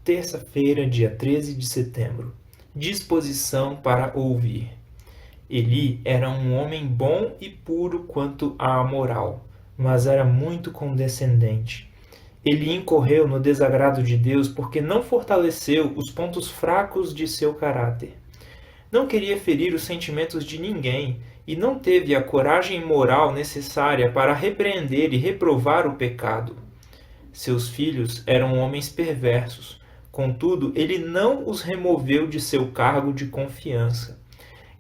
Terça-feira, dia 13 de setembro. Disposição para ouvir. Eli era um homem bom e puro quanto à moral, mas era muito condescendente. Eli incorreu no desagrado de Deus porque não fortaleceu os pontos fracos de seu caráter. Não queria ferir os sentimentos de ninguém e não teve a coragem moral necessária para repreender e reprovar o pecado. Seus filhos eram homens perversos, contudo, ele não os removeu de seu cargo de confiança.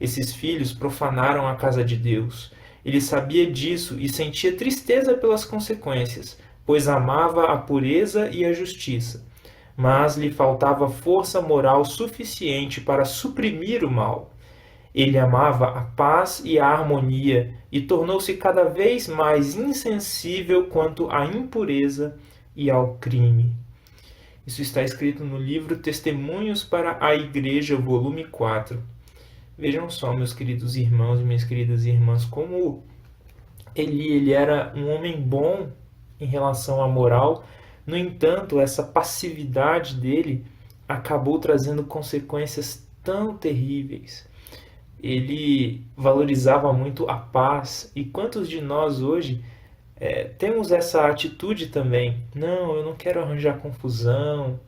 Esses filhos profanaram a casa de Deus. Ele sabia disso e sentia tristeza pelas consequências, pois amava a pureza e a justiça. Mas lhe faltava força moral suficiente para suprimir o mal. Ele amava a paz e a harmonia e tornou-se cada vez mais insensível quanto à impureza e ao crime. Isso está escrito no livro Testemunhos para a Igreja, volume 4. Vejam só, meus queridos irmãos e minhas queridas irmãs, como ele era um homem bom em relação à moral. No entanto, essa passividade dele acabou trazendo consequências tão terríveis. Ele valorizava muito a paz. E quantos de nós hoje temos essa atitude também? Não, eu não quero arranjar confusão.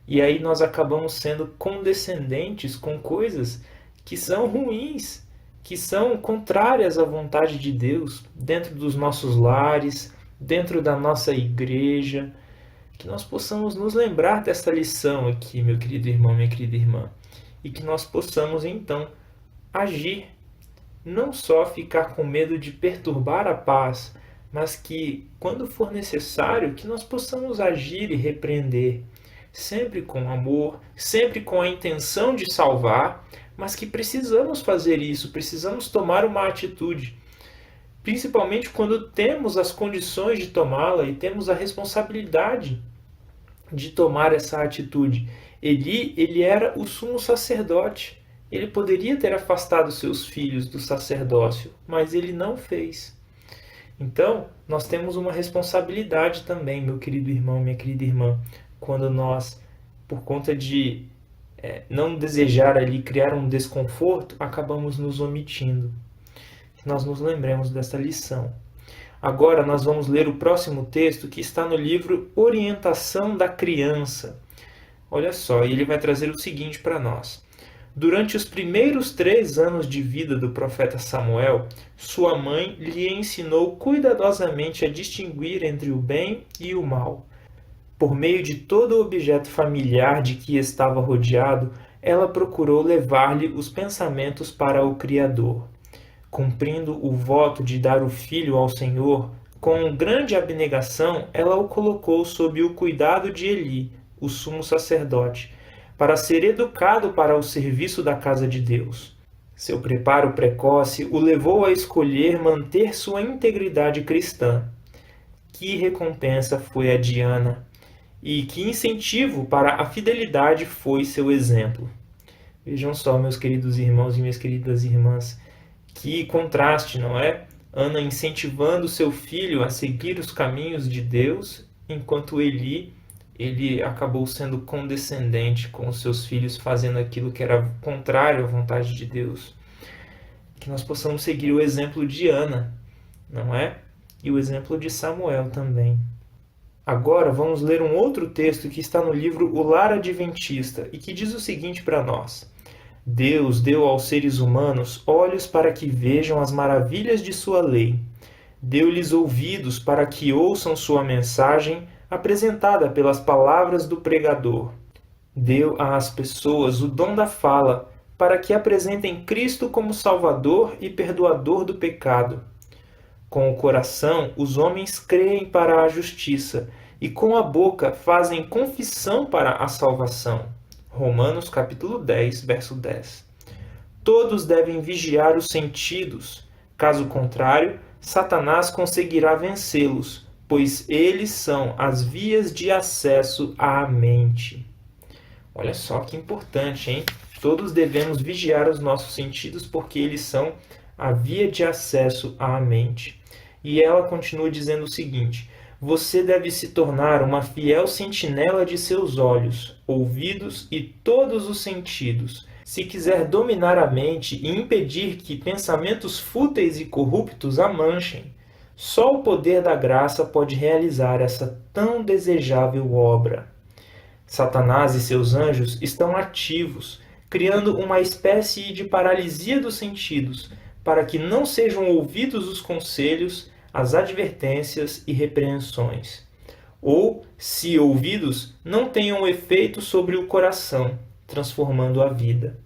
E aí nós acabamos sendo condescendentes com coisas que são ruins, que são contrárias à vontade de Deus, dentro dos nossos lares, dentro da nossa igreja. Que nós possamos nos lembrar dessa lição aqui, meu querido irmão, minha querida irmã. E que nós possamos, então, agir. Não só ficar com medo de perturbar a paz, mas que, quando for necessário, que nós possamos agir e repreender, sempre com amor, sempre com a intenção de salvar, mas que precisamos fazer isso, precisamos tomar uma atitude, principalmente quando temos as condições de tomá-la e temos a responsabilidade de tomar essa atitude. Ele era o sumo sacerdote, ele poderia ter afastado seus filhos do sacerdócio, mas ele não fez. Então, nós temos uma responsabilidade também, meu querido irmão, minha querida irmã, quando nós, por conta de não desejar ali criar um desconforto, acabamos nos omitindo. Que nós nos lembremos dessa lição. Agora nós vamos ler o próximo texto que está no livro Orientação da Criança. Olha só, ele vai trazer o seguinte para nós. Durante os primeiros 3 anos de vida do profeta Samuel, sua mãe lhe ensinou cuidadosamente a distinguir entre o bem e o mal. Por meio de todo o objeto familiar de que estava rodeado, ela procurou levar-lhe os pensamentos para o Criador. Cumprindo o voto de dar o filho ao Senhor, com grande abnegação, ela o colocou sob o cuidado de Eli, o sumo sacerdote, para ser educado para o serviço da casa de Deus. Seu preparo precoce o levou a escolher manter sua integridade cristã. Que recompensa foi a de Ana, e que incentivo para a fidelidade foi seu exemplo. Vejam só, meus queridos irmãos e minhas queridas irmãs, que contraste, não é? Ana incentivando seu filho a seguir os caminhos de Deus, enquanto ele acabou sendo condescendente com os seus filhos, fazendo aquilo que era contrário à vontade de Deus. Que nós possamos seguir o exemplo de Ana, não é? E o exemplo de Samuel também. Agora vamos ler um outro texto que está no livro O Lar Adventista e que diz o seguinte para nós. Deus deu aos seres humanos olhos para que vejam as maravilhas de sua lei. Deu-lhes ouvidos para que ouçam sua mensagem apresentada pelas palavras do pregador. Deu às pessoas o dom da fala para que apresentem Cristo como Salvador e Perdoador do pecado. Com o coração, os homens creem para a justiça e com a boca fazem confissão para a salvação. Romanos capítulo 10, verso 10. Todos devem vigiar os sentidos. Caso contrário, Satanás conseguirá vencê-los, pois eles são as vias de acesso à mente. Olha só que importante, hein? Todos devemos vigiar os nossos sentidos porque eles são a via de acesso à mente. E ela continua dizendo o seguinte: Você deve se tornar uma fiel sentinela de seus olhos, ouvidos e todos os sentidos. Se quiser dominar a mente e impedir que pensamentos fúteis e corruptos a manchem, só o poder da graça pode realizar essa tão desejável obra. Satanás e seus anjos estão ativos, criando uma espécie de paralisia dos sentidos, para que não sejam ouvidos os conselhos, as advertências e repreensões. Ou, se ouvidos, não tenham efeito sobre o coração, transformando a vida.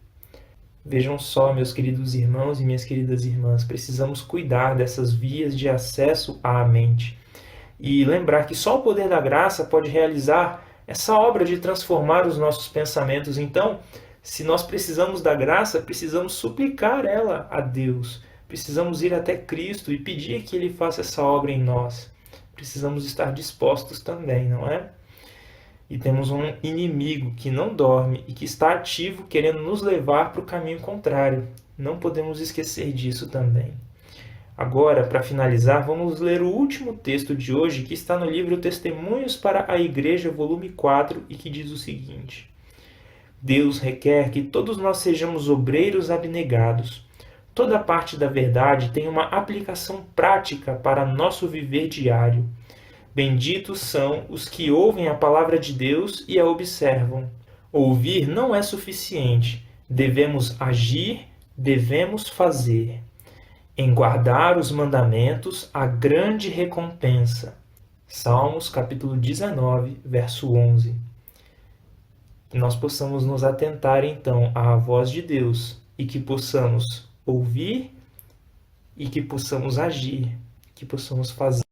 Vejam só, meus queridos irmãos e minhas queridas irmãs, precisamos cuidar dessas vias de acesso à mente. E lembrar que só o poder da graça pode realizar essa obra de transformar os nossos pensamentos. Então, se nós precisamos da graça, precisamos suplicar ela a Deus. Precisamos ir até Cristo e pedir que Ele faça essa obra em nós. Precisamos estar dispostos também, não é? E temos um inimigo que não dorme e que está ativo, querendo nos levar para o caminho contrário. Não podemos esquecer disso também. Agora, para finalizar, vamos ler o último texto de hoje, que está no livro Testemunhos para a Igreja, volume 4, e que diz o seguinte: Deus requer que todos nós sejamos obreiros abnegados. Toda parte da verdade tem uma aplicação prática para nosso viver diário. Benditos são os que ouvem a palavra de Deus e a observam. Ouvir não é suficiente. Devemos agir, devemos fazer. Em guardar os mandamentos, a grande recompensa. Salmos capítulo 19, verso 11. Que nós possamos nos atentar então à voz de Deus e que possamos ouvir e que possamos agir, que possamos fazer.